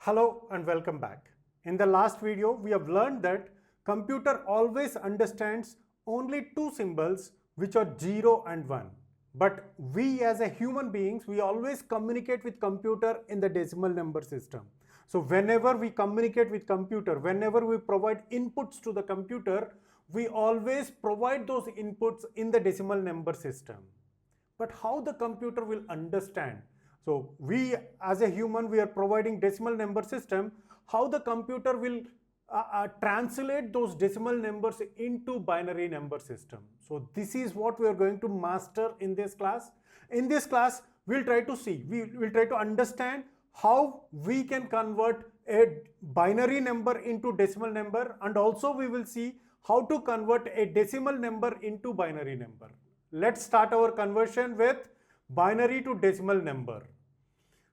Hello and welcome back. In the last video, we have learned that computer always understands only two symbols which are 0 and 1. But we as a human beings, we always communicate with computer in the decimal number system. So whenever we communicate with computer, whenever we provide inputs to the computer, we always provide those inputs in the decimal number system. But how the computer will understand? So we as a human, we are providing decimal number system. How the computer will translate those decimal numbers into binary number system. So this is what we are going to master in this class. In this class, we'll try to see, we will try to understand how we can convert a binary number into decimal number, and also we will see how to convert a decimal number into binary number. Let's start our conversion with binary to decimal number.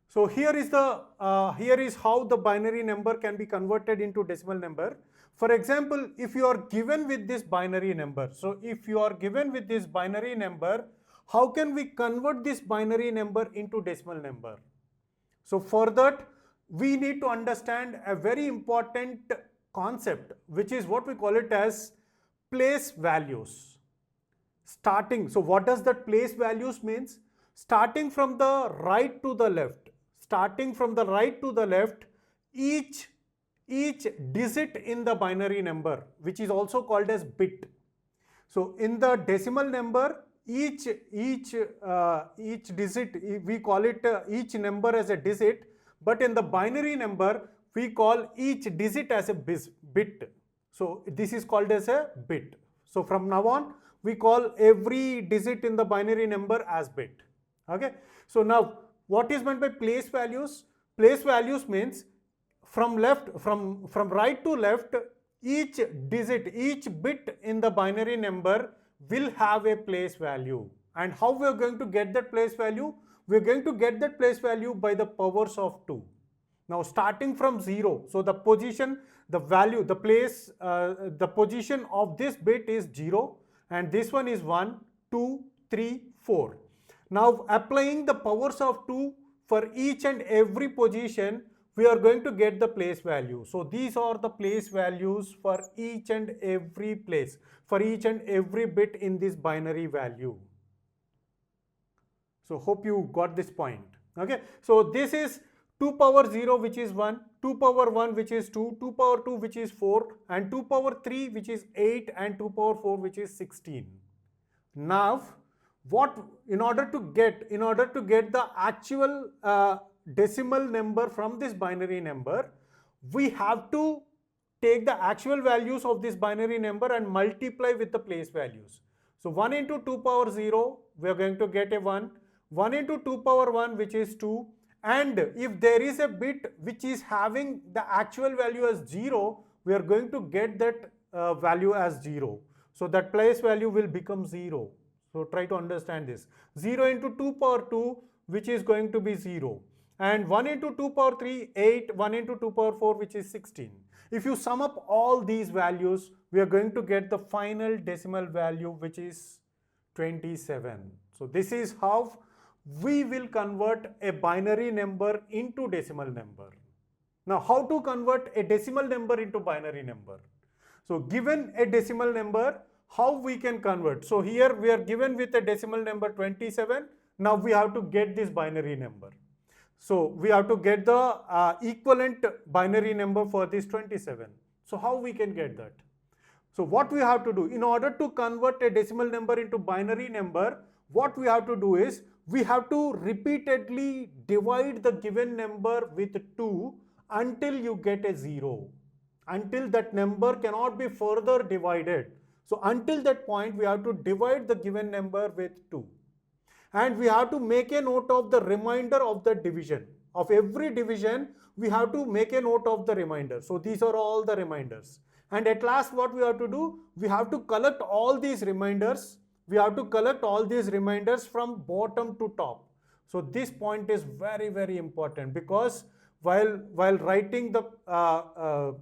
So here is how the binary number can be converted into decimal number. For example, if you are given with this binary number, how can we convert this binary number into decimal number? So for that, we need to understand a very important concept, which is what we call it as place values. So what does that place values means? Starting from the right to the left, each digit in the binary number, which is also called as bit. So in the decimal number, each digit, we call it each number as a digit, but in the binary number, we call each digit as a bit. So this is called as a bit. So from now on, we call every digit in the binary number as bit. Okay. So now, what is meant by place values? Place values means from right to left, each digit, each bit in the binary number will have a place value. And how we are going to get that place value? We are going to get that place value by the powers of 2. Now starting from 0, so the position, the value, the place, the position of this bit is 0, and this one is 1, 2, 3, 4. Now applying the powers of 2 for each and every position, we are going to get the place value. So these are the place values for each and every place, for each and every bit in this binary value. So hope you got this point. Okay. So this is 2 power 0, which is 1, 2 power 1, which is 2, 2 power 2, which is 4, and 2 power 3, which is 8, and 2 power 4, which is 16. Now, in order to get the actual decimal number from this binary number, we have to take the actual values of this binary number and multiply with the place values. So 1 into 2 power 0, we are going to get a 1. 1 into 2 power 1, which is 2. And if there is a bit which is having the actual value as 0, we are going to get that value as 0. So that place value will become 0. So try to understand this. 0 into 2 power 2, which is going to be 0. And 1 into 2 power 3, 8, 1 into 2 power 4, which is 16. If you sum up all these values, we are going to get the final decimal value, which is 27. So this is how we will convert a binary number into decimal number. Now, how to convert a decimal number into binary number? So given a decimal number, how we can convert? So here we are given with a decimal number 27. Now we have to get this binary number. So we have to get the equivalent binary number for this 27. So how we can get that? So what we have to do, in order to convert a decimal number into binary number, what we have to do is, we have to repeatedly divide the given number with 2 until you get a 0. Until that number cannot be further divided. So until that point, we have to divide the given number with 2. And we have to make a note of the remainder of the division. Of every division, we have to make a note of the remainder. So these are all the reminders. And at last, what we have to do? We have to collect all these reminders. We have to collect all these reminders from bottom to top. So this point is very, very important, because while writing the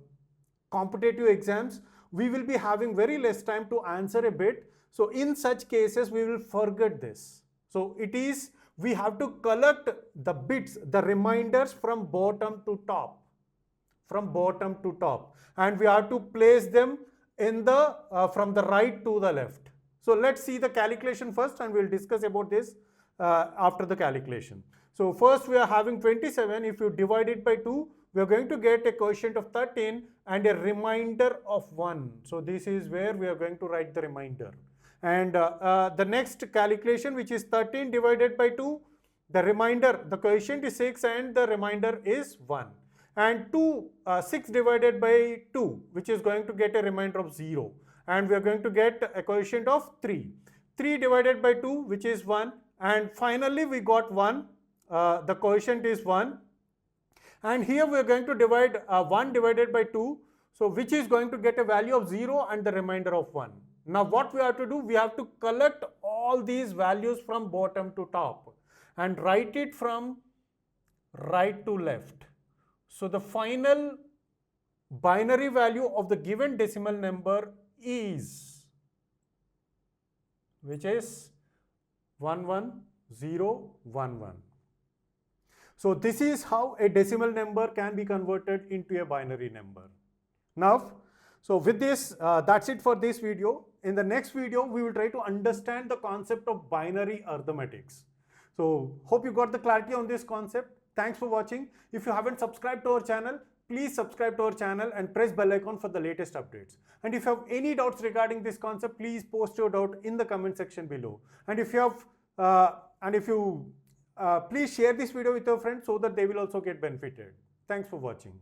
competitive exams, we will be having very less time to answer a bit. So in such cases, we will forget this. So it is, we have to collect the bits, the reminders from bottom to top. from bottom to top, and we have to place them in the from the right to the left. So let's see the calculation first, and we'll discuss about this after the calculation. So first we are having 27. If you divide it by 2, we are going to get a quotient of 13 and a remainder of 1. So this is where we are going to write the remainder. And the next calculation, which is 13 divided by 2, the remainder, the quotient is 6 and the remainder is 1. And 6 divided by 2, which is going to get a remainder of 0. And we are going to get a quotient of 3. 3 divided by 2, which is 1. And finally we got 1. The quotient is 1. And here we are going to divide 1 divided by 2. So which is going to get a value of 0 and the remainder of 1. Now what we have to do, we have to collect all these values from bottom to top and write it from right to left. So the final binary value of the given decimal number is, which is 11011. So this is how a decimal number can be converted into a binary number. Now, so with this, that's it for this video. In the next video, we will try to understand the concept of binary arithmetics. So hope you got the clarity on this concept. Thanks for watching. If you haven't subscribed to our channel, please subscribe to our channel and press bell icon for the latest updates. And if you have any doubts regarding this concept, please post your doubt in the comment section below. And if you have, please share this video with your friends so that they will also get benefited. Thanks for watching.